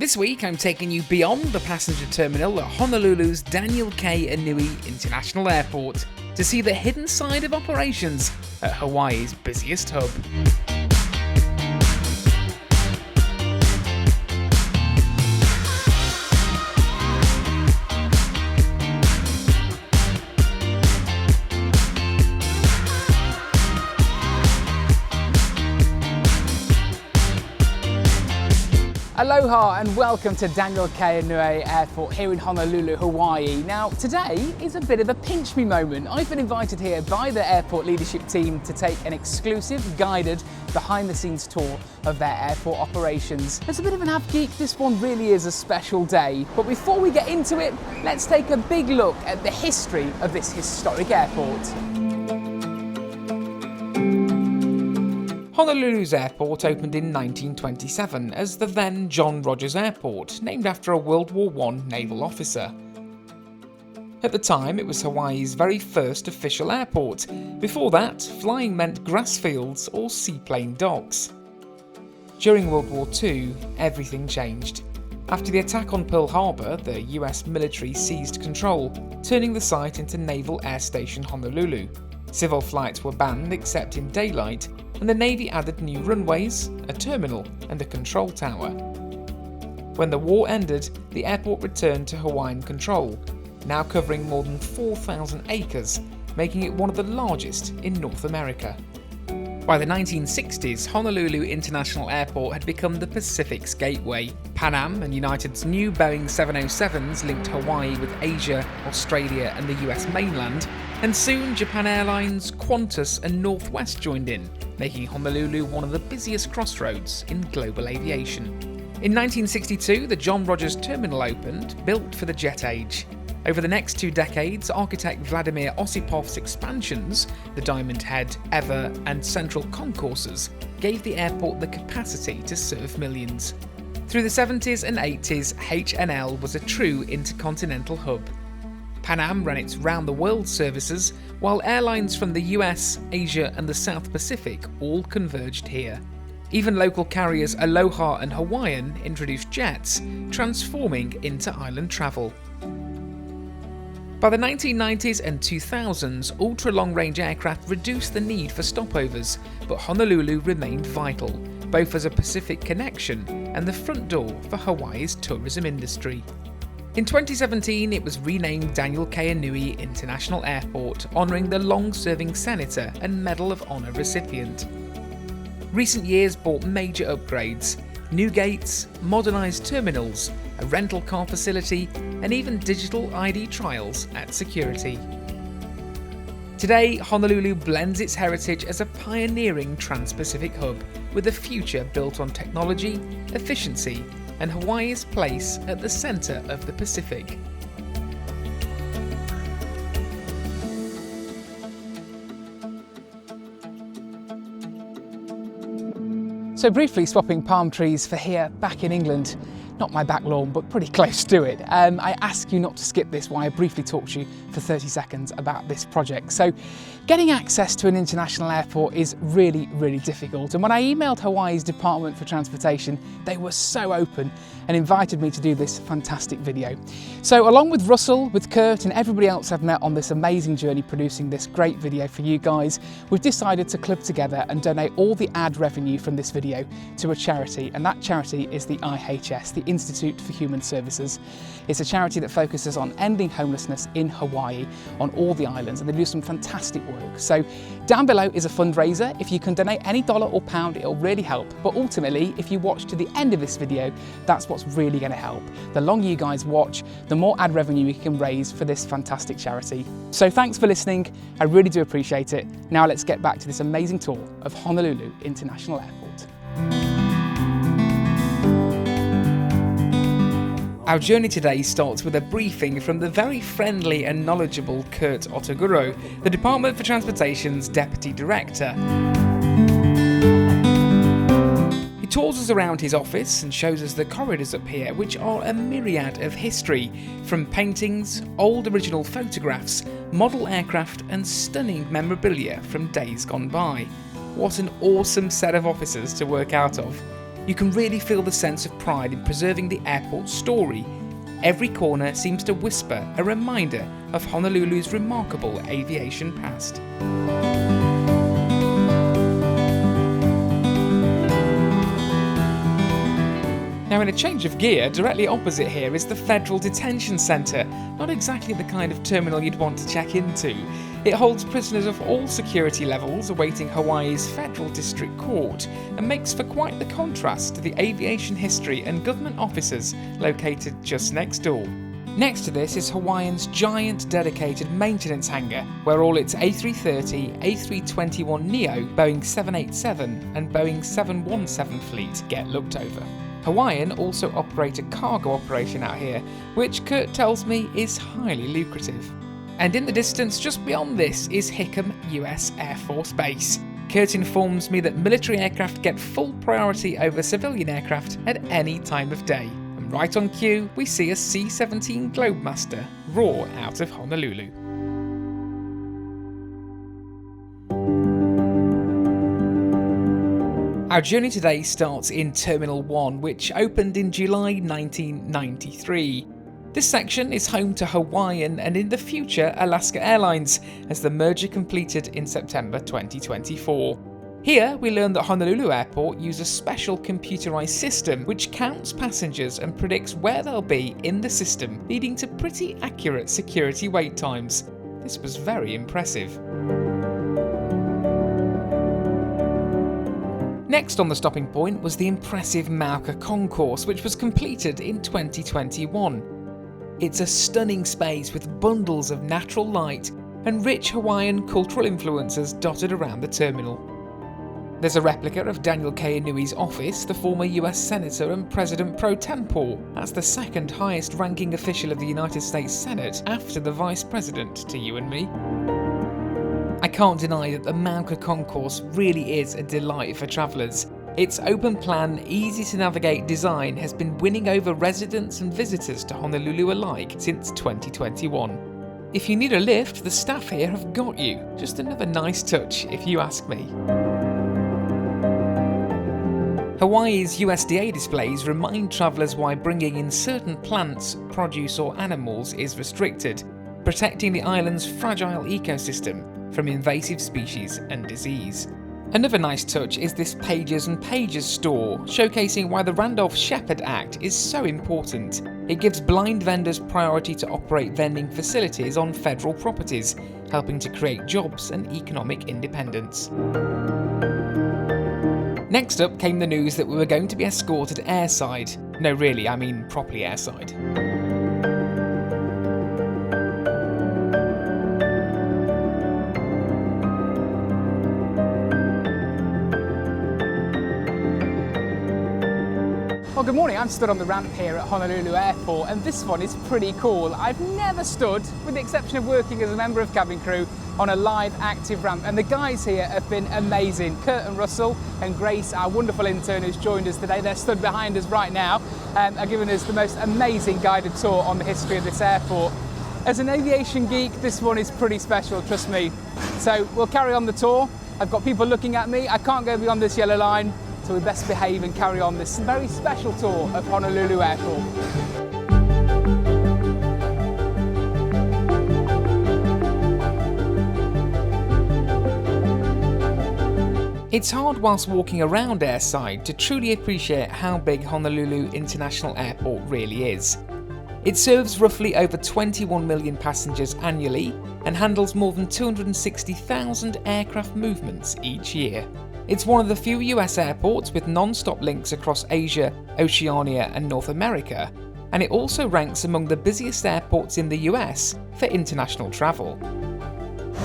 This week I'm taking you beyond the passenger terminal at Honolulu's Daniel K. Inouye International Airport to see the hidden side of operations at Hawaii's busiest hub. Aloha and welcome to Daniel K. Inouye Airport here in Honolulu, Hawaii. Now today is a bit of a pinch me moment. I've been invited here by the airport leadership team to take an exclusive guided behind the scenes tour of their airport operations. As a bit of an av geek, this one really is a special day. But before we get into it, let's take a big look at the history of this historic airport. Honolulu's airport opened in 1927 as the then John Rogers Airport, named after a World War I naval officer. At the time, it was Hawaii's very first official airport. Before that, flying meant grass fields or seaplane docks. During World War II, everything changed. After the attack on Pearl Harbor, the US military seized control, turning the site into Naval Air Station Honolulu. Civil flights were banned except in daylight, and the Navy added new runways, a terminal, and a control tower. When the war ended, the airport returned to Hawaiian control, now covering more than 4,000 acres, making it one of the largest in North America. By the 1960s, Honolulu International Airport had become the Pacific's gateway. Pan Am and United's new Boeing 707s linked Hawaii with Asia, Australia, and the US mainland, and soon Japan Airlines, Qantas, and Northwest joined in, making Honolulu one of the busiest crossroads in global aviation. In 1962, the John Rogers Terminal opened, built for the jet age. Over the next 2 decades, architect Vladimir Osipov's expansions, the Diamond Head, Ever, and Central Concourses, gave the airport the capacity to serve millions. Through the 70s and 80s, HNL was a true intercontinental hub. Pan Am ran its round-the-world services, while airlines from the US, Asia, and the South Pacific all converged here. Even local carriers Aloha and Hawaiian introduced jets, transforming inter-island travel. By the 1990s and 2000s, ultra-long-range aircraft reduced the need for stopovers, but Honolulu remained vital, both as a Pacific connection and the front door for Hawaii's tourism industry. In 2017, it was renamed Daniel K. Inouye International Airport, honouring the long-serving senator and Medal of Honour recipient. Recent years brought major upgrades: new gates, modernised terminals, a rental car facility, and even digital ID trials at security. Today, Honolulu blends its heritage as a pioneering trans-Pacific hub, with a future built on technology, efficiency, and Hawaii's place at the centre of the Pacific. So briefly swapping palm trees for here back in England. Not my back lawn, but pretty close to it. I ask you not to skip this while I briefly talk to you for 30 seconds about this project. So getting access to an international airport is really, really difficult. And when I emailed Hawaii's Department for Transportation, they were so open and invited me to do this fantastic video. So along with Russell, with Kurt, and everybody else I've met on this amazing journey producing this great video for you guys, we've decided to club together and donate all the ad revenue from this video to a charity, and that charity is the IHS, the Institute for Human Services. It's a charity that focuses on ending homelessness in Hawaii on all the islands, and they do some fantastic work. So down below is a fundraiser. If you can donate any dollar or pound, it'll really help. But ultimately, if you watch to the end of this video, that's what's really going to help. The longer you guys watch, the more ad revenue we can raise for this fantastic charity. So thanks for listening. I really do appreciate it. Now let's get back to this amazing tour of Honolulu International Airport. Our journey today starts with a briefing from the very friendly and knowledgeable Kurt Otoguro, the Department for Transportation's Deputy Director. He tours us around his office and shows us the corridors up here, which are a myriad of history, from paintings, old original photographs, model aircraft, and stunning memorabilia from days gone by. What an awesome set of offices to work out of. you can really feel the sense of pride in preserving the airport's story. Every corner seems to whisper a reminder of Honolulu's remarkable aviation past. Now, in a change of gear, directly opposite here is the Federal Detention Centre, not exactly the kind of terminal you'd want to check into. It holds prisoners of all security levels awaiting Hawaii's Federal District Court, and makes for quite the contrast to the aviation history and government offices located just next door. Next to this is Hawaiian's giant dedicated maintenance hangar, where all its A330, A321neo, Boeing 787 and Boeing 717 fleet get looked over. Hawaiian also operate a cargo operation out here, which Kurt tells me is highly lucrative. And in the distance just beyond this is Hickam US Air Force Base. Kurt informs me that military aircraft get full priority over civilian aircraft at any time of day. And right on cue, we see a C-17 Globemaster roar out of Honolulu. Our journey today starts in Terminal 1, which opened in July 1993. This section is home to Hawaiian and in the future Alaska Airlines, as the merger completed in September 2024. Here we learn that Honolulu Airport uses a special computerized system which counts passengers and predicts where they'll be in the system, leading to pretty accurate security wait times. This was very impressive. Next on the stopping point was the impressive Mauka Concourse, which was completed in 2021. It's a stunning space with bundles of natural light and rich Hawaiian cultural influences dotted around the terminal. There's a replica of Daniel K. Inouye's office, the former US Senator and President pro tempore. That's the second highest ranking official of the United States Senate after the Vice President to you and me. I can't deny that the Mauka Concourse really is a delight for travellers. Its open plan, easy to navigate design has been winning over residents and visitors to Honolulu alike since 2021. If you need a lift, the staff here have got you. Just another nice touch if you ask me. Hawaii's USDA displays remind travellers why bringing in certain plants, produce or animals is restricted, protecting the island's fragile ecosystem from invasive species and disease. Another nice touch is this Pages and Pages store, showcasing why the Randolph-Shepard Act is so important. It gives blind vendors priority to operate vending facilities on federal properties, helping to create jobs and economic independence. Next up came the news that we were going to be escorted airside. No, really, I mean properly airside. Well, good morning. I'm stood on the ramp here at Honolulu Airport, and this one is pretty cool. I've never stood, with the exception of working as a member of cabin crew, on a live active ramp, and the guys here have been amazing. Kurt and Russell and Grace, our wonderful intern who's joined us today, they're stood behind us right now, are giving us the most amazing guided tour on the history of this airport. As an aviation geek, this one is pretty special, trust me. So we'll carry on the tour. I've got people looking at me. I can't go beyond this yellow line, so we best behave and carry on this very special tour of Honolulu Airport. It's hard whilst walking around airside to truly appreciate how big Honolulu International Airport really is. It serves roughly over 21 million passengers annually and handles more than 260,000 aircraft movements each year. It's one of the few US airports with non-stop links across Asia, Oceania and North America, and it also ranks among the busiest airports in the US for international travel.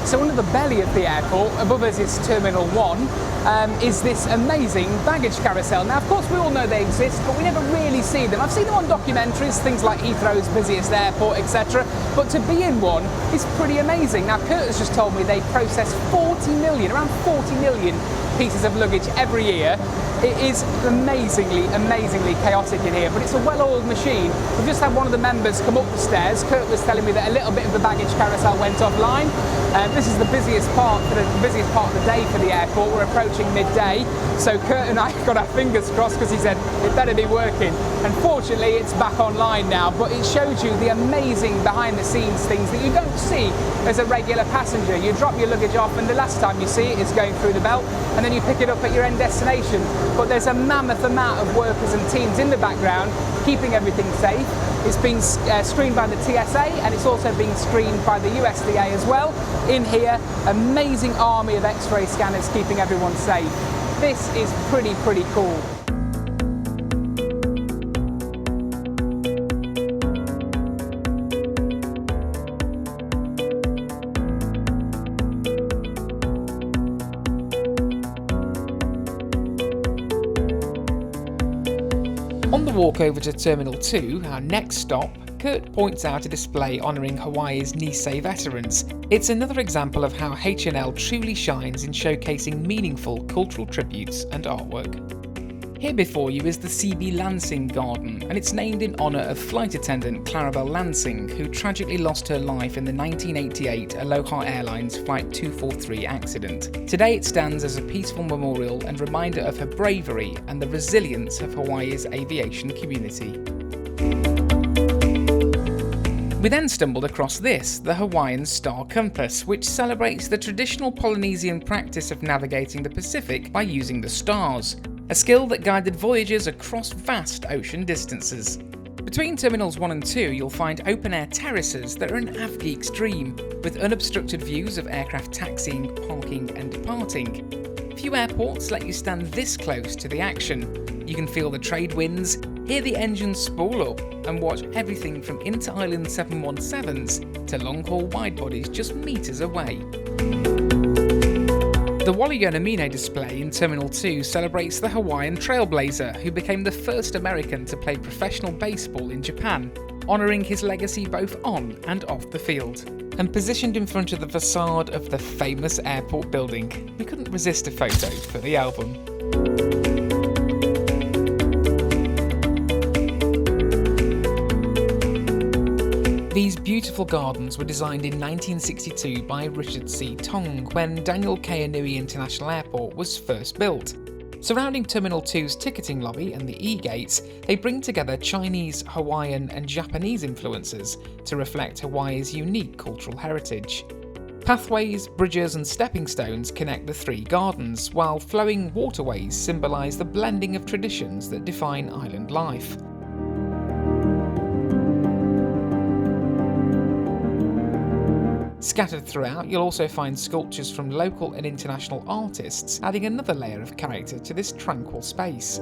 So under the belly of the airport, above us is Terminal 1, is this amazing baggage carousel. Now, of course, we all know they exist, but we never really see them. I've seen them on documentaries, things like Heathrow's busiest airport, etc. But to be in one is pretty amazing. Now, Kurt has just told me they process 40 million, around 40 million pieces of luggage every year. It is amazingly chaotic in here, but it's a well-oiled machine. We've just had one of the members come up the stairs. Kurt was telling me that a little bit of the baggage carousel went offline. This is the busiest part of the day for the airport. We're approaching midday, so Kurt and I got our fingers crossed because he said it better be working. Unfortunately, it's back online now, but it shows you the amazing behind-the-scenes things that you don't see as a regular passenger. You drop your luggage off, and the last time you see it is going through the belt, and then you pick it up at your end destination. But there's a mammoth amount of workers and teams in the background keeping everything safe. It's been screened by the TSA, and it's also being screened by the USDA as well. In here, amazing army of X-ray scanners keeping everyone safe. This is pretty cool. On the walk over to Terminal 2, our next stop, Kurt points out a display honouring Hawaii's Nisei veterans. It's another example of how H&L truly shines in showcasing meaningful cultural tributes and artwork. Here before you is the CB Lansing Garden, and it's named in honour of flight attendant Clarabelle Lansing, who tragically lost her life in the 1988 Aloha Airlines Flight 243 accident. Today it stands as a peaceful memorial and reminder of her bravery and the resilience of Hawaii's aviation community. We then stumbled across this, the Hawaiian Star Compass, which celebrates the traditional Polynesian practice of navigating the Pacific by using the stars, a skill that guided voyagers across vast ocean distances. Between Terminals 1 and 2, you'll find open-air terraces that are an AvGeek's dream, with unobstructed views of aircraft taxiing, parking and departing. Few airports let you stand this close to the action. You can feel the trade winds, hear the engines spool up, and watch everything from inter-island 717s to long-haul widebodies just metres away. The Wally Yonamine display in Terminal 2 celebrates the Hawaiian trailblazer who became the first American to play professional baseball in Japan, honouring his legacy both on and off the field. And positioned in front of the facade of the famous airport building, we couldn't resist a photo for the album. These beautiful gardens were designed in 1962 by Richard C. Tong when Daniel K. Inouye International Airport was first built. Surrounding Terminal 2's ticketing lobby and the E-gates, they bring together Chinese, Hawaiian and Japanese influences to reflect Hawaii's unique cultural heritage. Pathways, bridges and stepping stones connect the three gardens, while flowing waterways symbolise the blending of traditions that define island life. Scattered throughout, you'll also find sculptures from local and international artists, adding another layer of character to this tranquil space.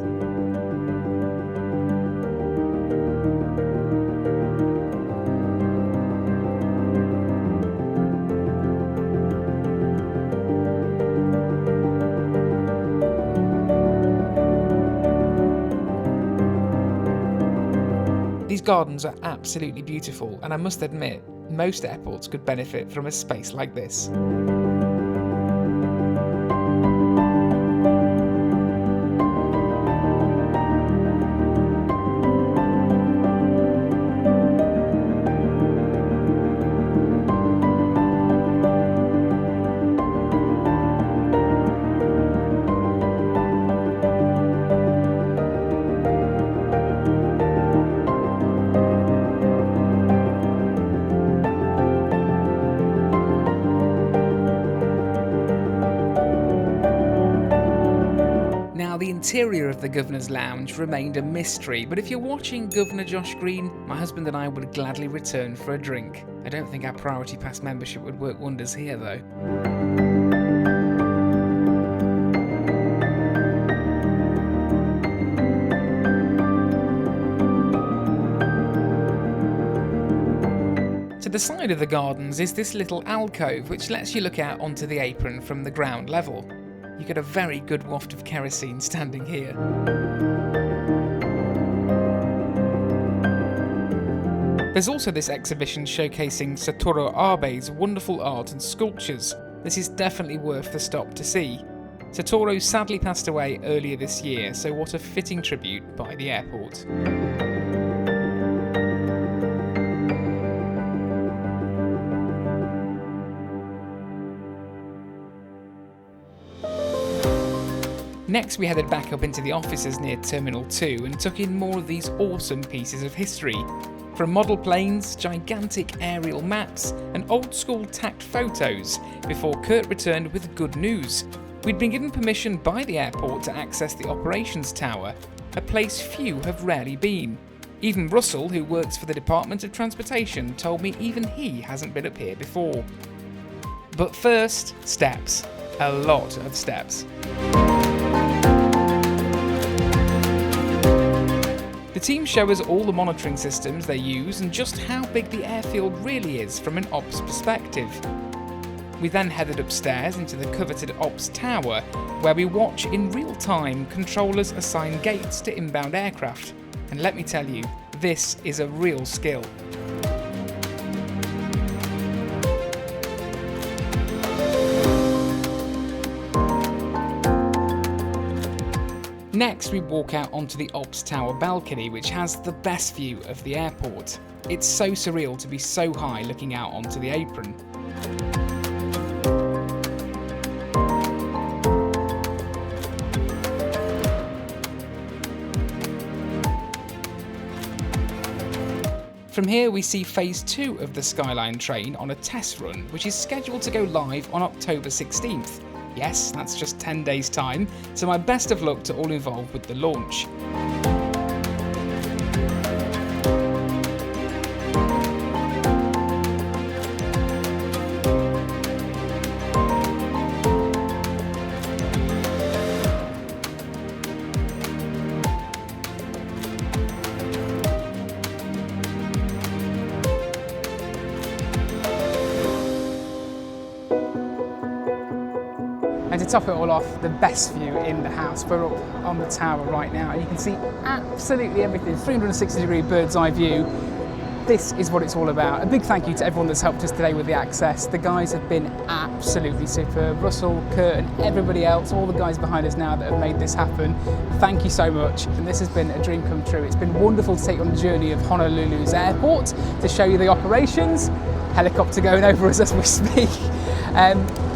These gardens are absolutely beautiful, and I must admit, most airports could benefit from a space like this. The interior of the Governor's Lounge remained a mystery, but if you're watching Governor Josh Green, my husband and I would gladly return for a drink. I don't think our Priority Pass membership would work wonders here though. To the side of the gardens is this little alcove which lets you look out onto the apron from the ground level. You get a very good waft of kerosene standing here. There's also this exhibition showcasing Satoru Abe's wonderful art and sculptures. This is definitely worth the stop to see. Satoru sadly passed away earlier this year, so what a fitting tribute by the airport. Next, we headed back up into the offices near Terminal 2 and took in more of these awesome pieces of history. From model planes, gigantic aerial maps, and old-school tacked photos, before Kurt returned with good news. We'd been given permission by the airport to access the operations tower, a place few have rarely been. Even Russell, who works for the Department of Transportation, told me even he hasn't been up here before. But first, steps. A lot of steps. The team show us all the monitoring systems they use and just how big the airfield really is from an ops perspective. We then headed upstairs into the coveted ops tower, where we watch in real time controllers assign gates to inbound aircraft. And let me tell you, this is a real skill. Next, we walk out onto the Ops Tower balcony, which has the best view of the airport. It's so surreal to be so high looking out onto the apron. From here, we see Phase 2 of the Skyline train on a test run, which is scheduled to go live on October 16th. Yes, that's just 10 days' time, so my best of luck to all involved with the launch. And to top it all off, the best view in the house. We're up on the tower right now and you can see absolutely everything, 360-degree bird's eye view. This is what it's all about. A big thank you to everyone that's helped us today with the access. The guys have been absolutely superb. Russell, Kurt and everybody else, all the guys behind us now that have made this happen. Thank you so much. And this has been a dream come true. It's been wonderful to take you on the journey of Honolulu's airport, to show you the operations, helicopter going over us as we speak.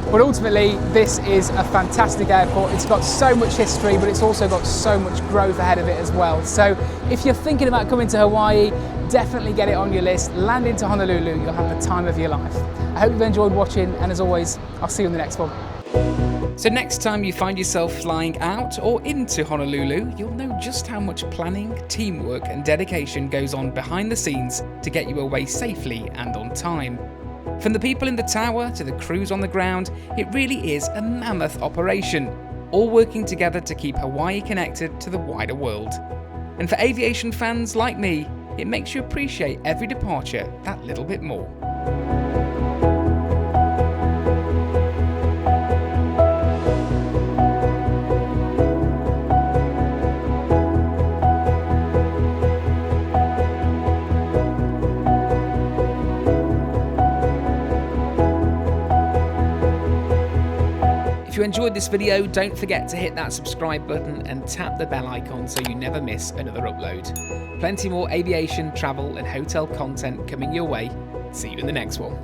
But ultimately, this is a fantastic airport. It's got so much history, but it's also got so much growth ahead of it as well. So if you're thinking about coming to Hawaii, definitely get it on your list. Land into Honolulu, you'll have the time of your life. I hope you've enjoyed watching, and as always, I'll see you in the next one. So next time you find yourself flying out or into Honolulu, you'll know just how much planning, teamwork and dedication goes on behind the scenes to get you away safely and on time. From the people in the tower to the crews on the ground, it really is a mammoth operation, all working together to keep Hawaii connected to the wider world. And for aviation fans like me, it makes you appreciate every departure that little bit more. If you enjoyed this video, don't forget to hit that subscribe button and tap the bell icon so you never miss another upload. Plenty more aviation, travel and hotel content coming your way. See you in the next one.